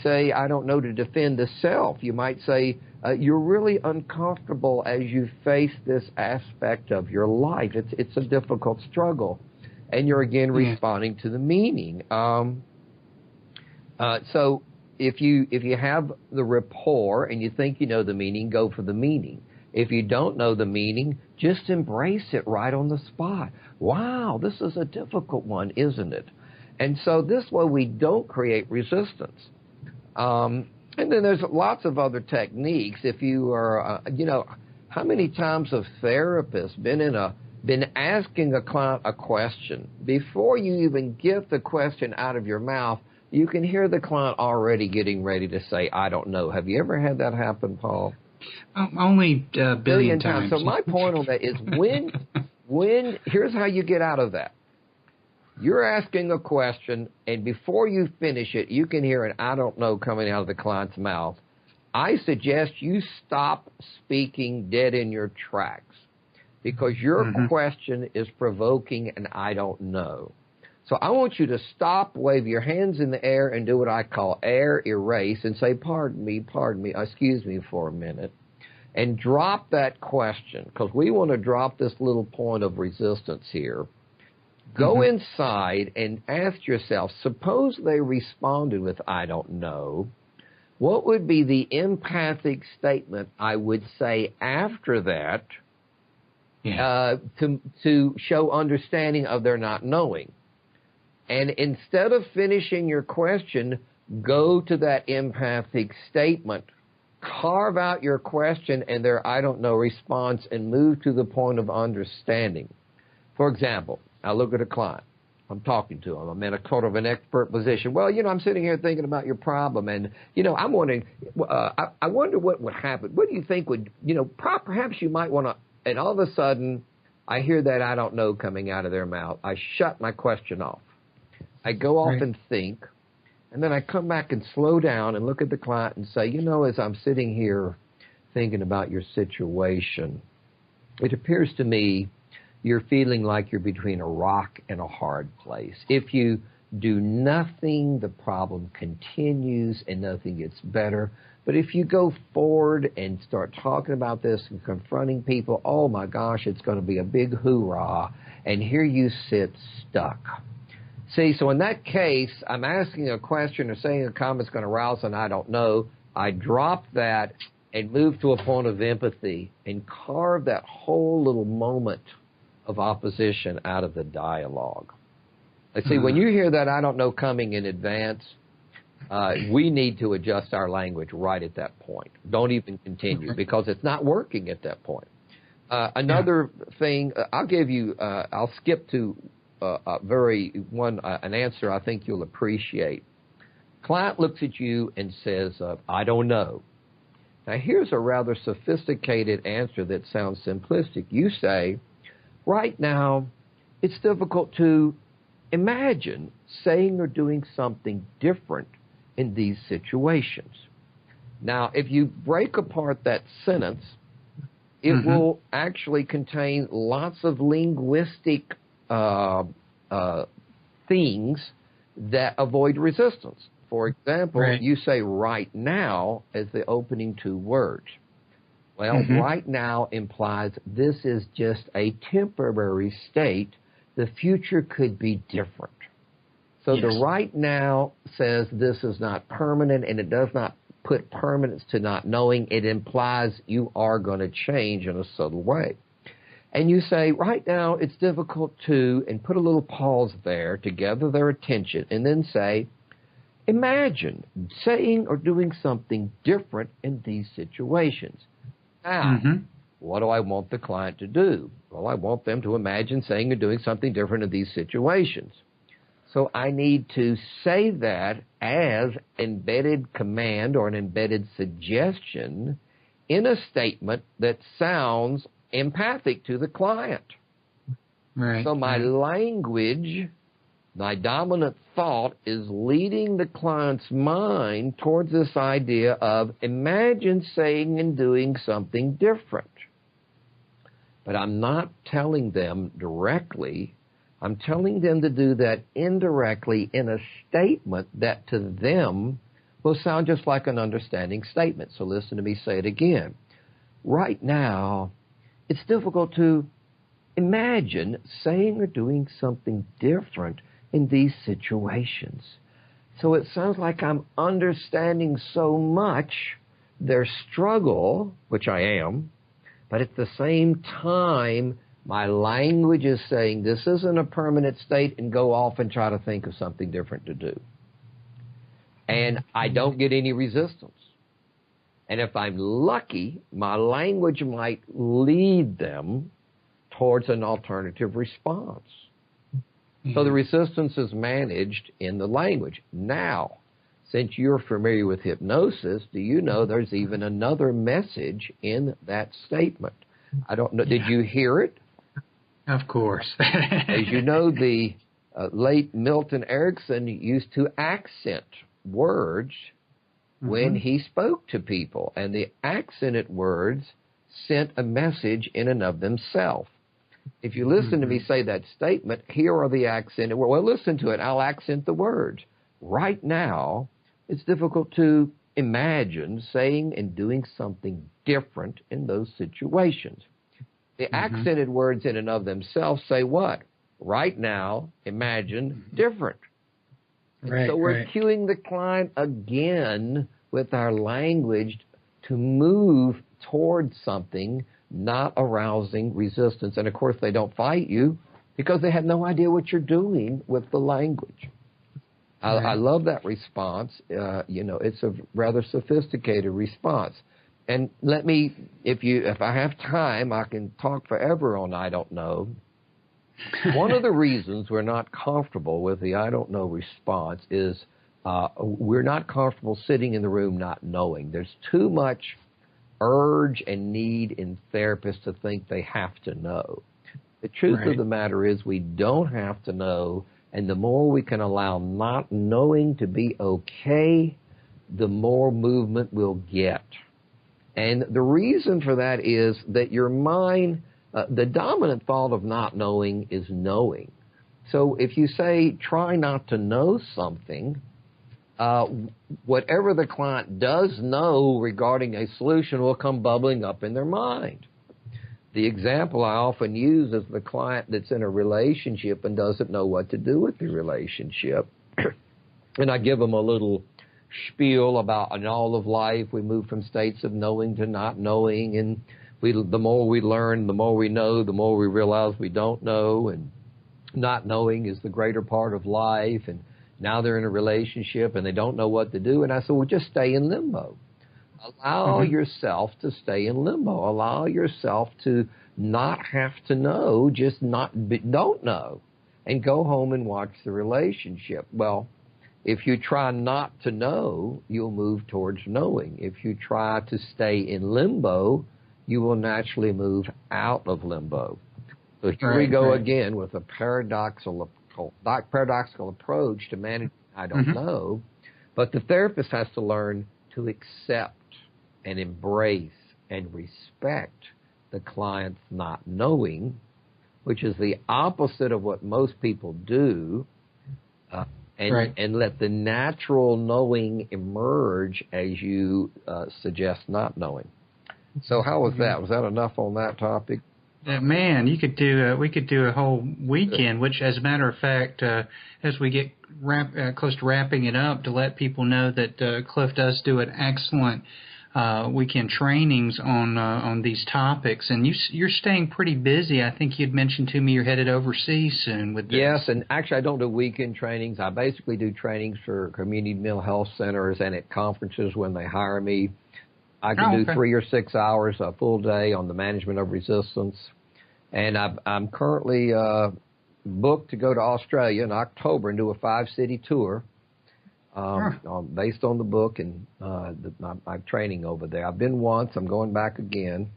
Speaker 3: say, I don't know, to defend the self, you might say, you're really uncomfortable as you face this aspect of your life. It's a difficult struggle. And you're, again, responding to the meaning. So if you have the rapport and you think you know the meaning, go for the meaning. If you don't know the meaning, just embrace it right on the spot. Wow, this is a difficult one, isn't it? And so this way we don't create resistance. And then there's lots of other techniques. If you are, how many times have therapists been asking a client a question? Before you even get the question out of your mouth, you can hear the client already getting ready to say, I don't know. Have you ever had that happen, Paul?
Speaker 2: Only a billion times.
Speaker 3: So my point on that is when here's how you get out of that. You're asking a question, and before you finish it, you can hear an I don't know coming out of the client's mouth. I suggest you stop speaking dead in your tracks because your question is provoking an I don't know. So I want you to stop, wave your hands in the air, and do what I call air erase and say, pardon me, excuse me for a minute, and drop that question because we want to drop this little point of resistance here. Go inside and ask yourself, suppose they responded with, I don't know, what would be the empathic statement I would say after that to show understanding of their not knowing? And instead of finishing your question, go to that empathic statement, carve out your question and their I don't know response and move to the point of understanding. For example, I look at a client. I'm talking to him. I'm in a sort of an expert position. Well, I'm sitting here thinking about your problem, and, I'm wondering, I wonder what would happen. What do you think would, perhaps you might want to, and all of a sudden, I hear that I don't know coming out of their mouth. I shut my question off. I go off and think, and then I come back and slow down and look at the client and say, as I'm sitting here thinking about your situation, it appears to me you're feeling like you're between a rock and a hard place. If you do nothing, the problem continues and nothing gets better. But if you go forward and start talking about this and confronting people, oh my gosh, it's going to be a big hoorah. And here you sit stuck. See, so in that case, I'm asking a question or saying a comment that's going to arouse an I don't know. I drop that and move to a point of empathy and carve that whole little moment of opposition out of the dialogue. See, when you hear that I don't know coming in advance, we need to adjust our language right at that point. Don't even continue because it's not working at that point. Another thing, I'll skip to an answer I think you'll appreciate. Client looks at you and says, I don't know. Now, here's a rather sophisticated answer that sounds simplistic. You say, right now, it's difficult to imagine saying or doing something different in these situations. Now, if you break apart that sentence, it will actually contain lots of linguistic things that avoid resistance. For example,
Speaker 2: Right.
Speaker 3: you say right now as the opening two words. Well, right now implies this is just a temporary state. The future could be different. So the right now says this is not permanent, and it does not put permanence to not knowing. It implies you are going to change in a subtle way. And you say, right now it's difficult to, and put a little pause there to gather their attention, and then say, imagine saying or doing something different in these situations. Now, what do I want the client to do? Well, I want them to imagine saying or doing something different in these situations. So I need to say that as embedded command or an embedded suggestion in a statement that sounds empathic to the client.
Speaker 2: Right.
Speaker 3: So my language, my dominant thought is leading the client's mind towards this idea of imagine saying and doing something different. But I'm not telling them directly. I'm telling them to do that indirectly in a statement that to them will sound just like an understanding statement. So listen to me say it again. Right now, it's difficult to imagine saying or doing something different in these situations. So it sounds like I'm understanding so much their struggle, which I am, but at the same time, my language is saying this isn't a permanent state and go off and try to think of something different to do. And I don't get any resistance. And if I'm lucky, my language might lead them towards an alternative response. So the resistance is managed in the language. Now, since you're familiar with hypnosis, do you know there's even another message in that statement? I don't know. Did you hear it?
Speaker 2: Of course.
Speaker 3: As you know, the late Milton Erickson used to accent words when he spoke to people, and the accented words sent a message in and of themselves. If you listen to me say that statement, here are the accented words. Well, listen to it. I'll accent the words. Right now, it's difficult to imagine saying and doing something different in those situations. The accented words in and of themselves say what? Right now, imagine different.
Speaker 2: Right,
Speaker 3: so we're cueing the client again with our language to move towards something, not arousing resistance. And of course, they don't fight you because they have no idea what you're doing with the language. I love that response. It's a rather sophisticated response. And let me, if I have time, I can talk forever on I don't know. One of the reasons we're not comfortable with the I don't know response is we're not comfortable sitting in the room not knowing. There's too much urge and need in therapists to think they have to know. The truth of the matter is we don't have to know, and the more we can allow not knowing to be okay, the more movement we'll get. And the reason for that is that your mind, the dominant thought of not knowing is knowing. So if you say, try not to know something, whatever the client does know regarding a solution will come bubbling up in their mind. The example I often use is the client that's in a relationship and doesn't know what to do with the relationship. And I give them a little spiel about in all of life, we move from states of knowing to not knowing, and the more we learn, the more we know, the more we realize we don't know, and not knowing is the greater part of life, and now they're in a relationship and they don't know what to do, and I said, well, just stay in limbo. Allow yourself to stay in limbo. Allow yourself to not have to know, just don't know, and go home and watch the relationship. Well, if you try not to know, you'll move towards knowing. If you try to stay in limbo, you will naturally move out of limbo. So here we go again with a paradoxical approach to managing I don't know. But the therapist has to learn to accept and embrace and respect the client's not knowing which is the opposite of what most people do, and let the natural knowing emerge as you suggest not knowing. So how was that? Was that enough on that topic?
Speaker 2: Man, we could do a whole weekend, which, as a matter of fact, as we get close to wrapping it up, to let people know that Cliff does do an excellent weekend trainings on these topics, and you're staying pretty busy. I think you'd mentioned to me you're headed overseas soon with this.
Speaker 3: Yes, and actually I don't do weekend trainings. I basically do trainings for community mental health centers and at conferences when they hire me. I can do 3 or 6 hours a full day on the management of resistance. And I'm currently booked to go to Australia in October and do a 5-city tour based on the book and my training over there. I've been once. I'm going back again.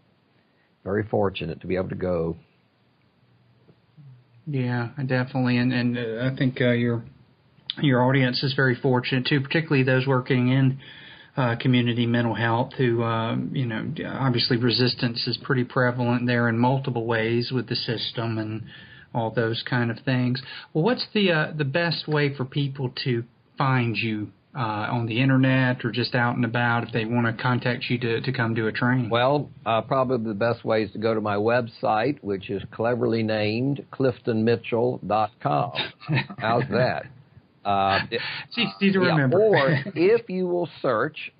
Speaker 3: Very fortunate to be able to go.
Speaker 2: Yeah, definitely. And I think your audience is very fortunate, too, particularly those working in community mental health who, obviously resistance is pretty prevalent there in multiple ways with the system and all those kind of things. Well, what's the best way for people to find you on the Internet or just out and about if they want to contact you to come do a training?
Speaker 3: Well, probably the best way is to go to my website, which is cleverly named CliftonMitchell.com. How's that?
Speaker 2: It's easy to remember.
Speaker 3: Or if you will search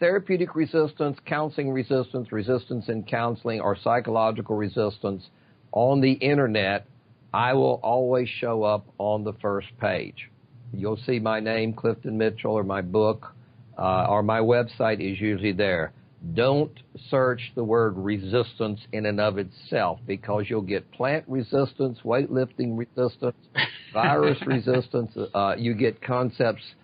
Speaker 3: therapeutic resistance, counseling resistance, resistance in counseling, or psychological resistance on the Internet, I will always show up on the first page. You'll see my name, Clifton Mitchell, or my book, or my website is usually there. Don't search the word resistance in and of itself, because you'll get plant resistance, weightlifting resistance, virus resistance. You get concepts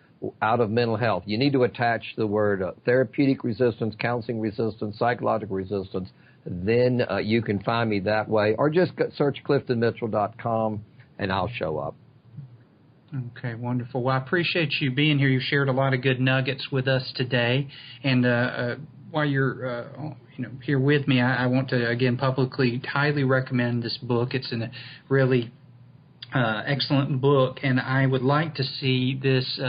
Speaker 3: out of mental health. You need to attach the word therapeutic resistance, counseling resistance, psychological resistance. Then you can find me that way. Or just search CliftonMitchell.com and I'll show up.
Speaker 2: Okay, wonderful. Well, I appreciate you being here. You've shared a lot of good nuggets with us today. And while you're here with me, I want to, again, publicly highly recommend this book. It's a really excellent book, and I would like to see this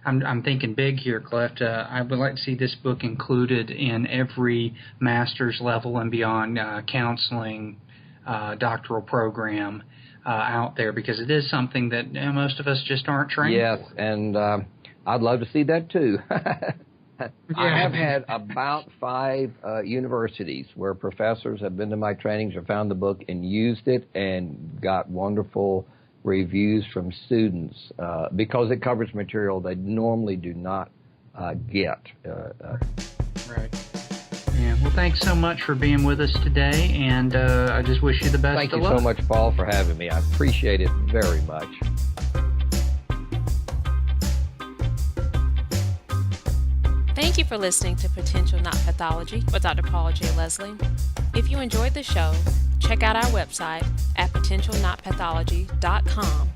Speaker 2: I'm thinking big here, Clift. I would like to see this book included in every master's level and beyond counseling doctoral program out there, because it is something that most of us just aren't trained
Speaker 3: Yes,
Speaker 2: for.
Speaker 3: And I'd love to see that too. I have had about 5 universities where professors have been to my trainings or found the book and used it and got wonderful reviews from students because it covers material they normally do not get.
Speaker 2: Right. Yeah. Well, thanks so much for being with us today, and I just wish you the best
Speaker 3: Thank
Speaker 2: of
Speaker 3: you
Speaker 2: luck.
Speaker 3: so much, Paul, for having me. I appreciate it very much.
Speaker 1: Thank you for listening to Potential Not Pathology with Dr. Paul J. Leslie. If you enjoyed the show, check out our website at potentialnotpathology.com,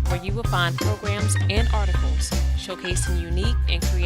Speaker 1: where you will find programs and articles showcasing unique and creative